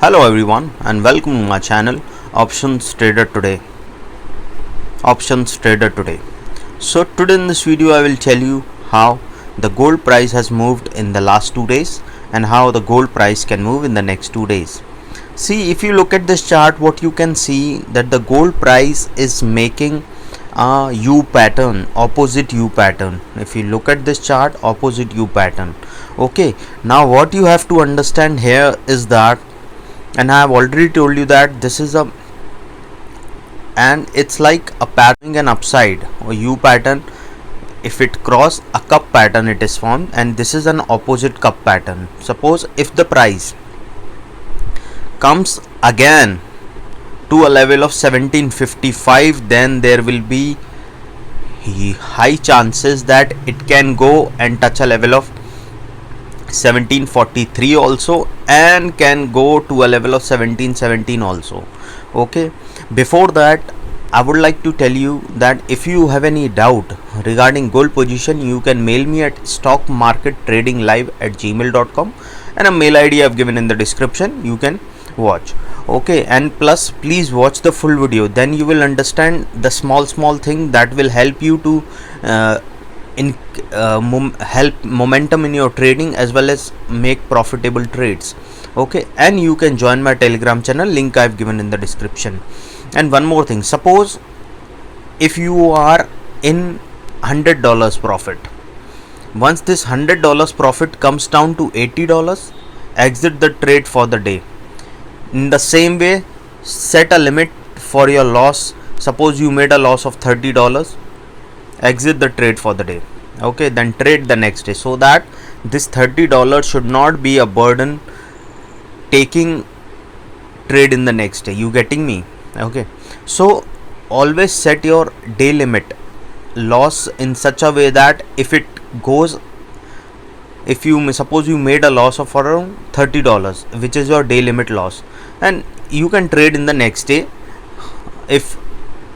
Hello everyone and welcome to my channel Options Trader Today. So today in this video I will tell you how the gold price has moved in the last 2 days and how the gold price can move in the next 2 days. See, if you look at this chart, what you can see that the gold price is making a U pattern, opposite U pattern. If you look at this chart, opposite U pattern. Okay, now what you have to understand here is that, and I have already told you that this is it's like a pattern an upside or U pattern. If it cross a cup pattern, it is formed, and this is an opposite cup pattern. Suppose if the price comes again to a level of 1755, then there will be high chances that it can go and touch a level of 1743 also, and can go to a level of 1717 also. Okay, before that I would like to tell you that if you have any doubt regarding gold position, you can mail me at stockmarkettradinglive@gmail.com, and a mail ID I have given in the description. You can watch. Okay, and plus please watch the full video, then you will understand the small thing that will help you to help momentum in your trading as well as make profitable trades. Okay, and you can join my Telegram channel, link I have given in the description. And one more thing, suppose if you are in $100 profit, once this $100 profit comes down to $80, exit the trade for the day. In the same way, set a limit for your loss. Suppose you made a loss of $30, exit the trade for the day. Okay, then trade the next day, so that this $30 should not be a burden taking trade in the next day. You getting me? Okay, so always set your day limit loss in such a way that if it goes, if you suppose you made a loss of around $30, which is your day limit loss, and you can trade in the next day, if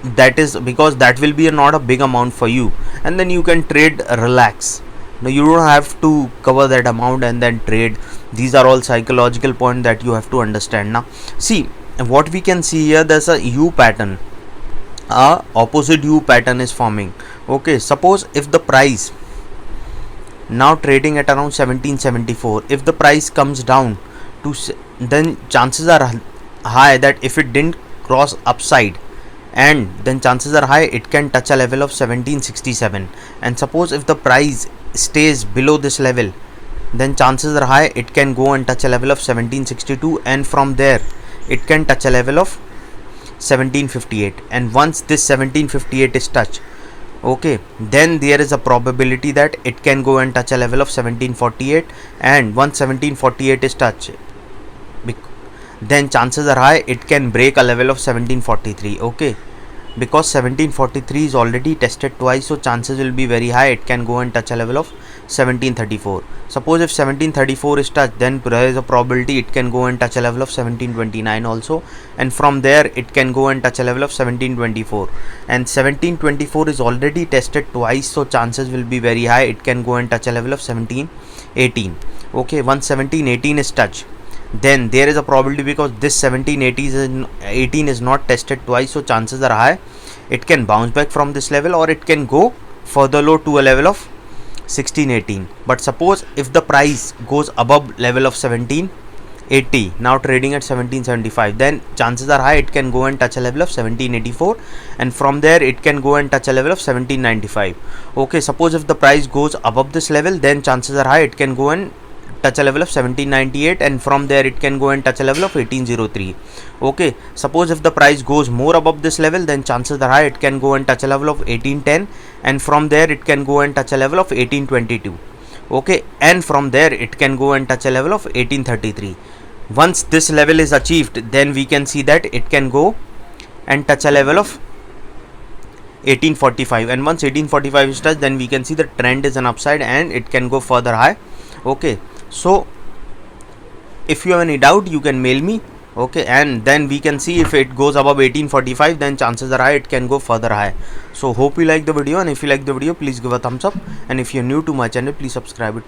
that is, because that will be not a big amount for you, and then you can trade relax. Now you don't have to cover that amount and then trade. These are all psychological points that you have to understand. Now see what we can see here, there's a U pattern, a opposite U pattern is forming. Okay, suppose if the price now trading at around 1774, if the price comes down to, then chances are high that if it didn't cross upside, and then chances are high it can touch a level of 1767. And suppose if the price stays below this level, then chances are high it can go and touch a level of 1762, and from there it can touch a level of 1758. And once this 1758 is touched, okay, then there is a probability that it can go and touch a level of 1748, and once 1748 is touched, then chances are high it can break a level of 1743. Okay, because 1743 is already tested twice, so chances will be very high it can go and touch a level of 1734. Suppose if 1734 is touched, then there is a probability it can go and touch a level of 1729 also, and from there it can go and touch a level of 1724. And 1724 is already tested twice, so chances will be very high it can go and touch a level of 1718. Okay, once 1718 is touched, then there is a probability, because this 1718 is not tested twice, so chances are high it can bounce back from this level, or it can go further low to a level of 1618. But suppose if the price goes above level of 1780, now trading at 1775, then chances are high it can go and touch a level of 1784, and from there it can go and touch a level of 1795. Okay, suppose if the price goes above this level, then chances are high it can go and touch a level of 1798, and from there it can go and touch a level of 1803. Okay, suppose if the price goes more above this level, then chances are high it can go and touch a level of 1810, and from there it can go and touch a level of 1822. Okay, and from there it can go and touch a level of 1833. Once this level is achieved, then we can see that it can go and touch a level of 1845, and once 1845 is touched, then we can see the trend is an upside and it can go further high. Okay, so if you have any doubt, you can mail me. Okay, and then we can see if it goes above 1845, then chances are high it can go further high. So hope you like the video, and if you like the video, please give a thumbs up, and if you're new to my channel, please subscribe it.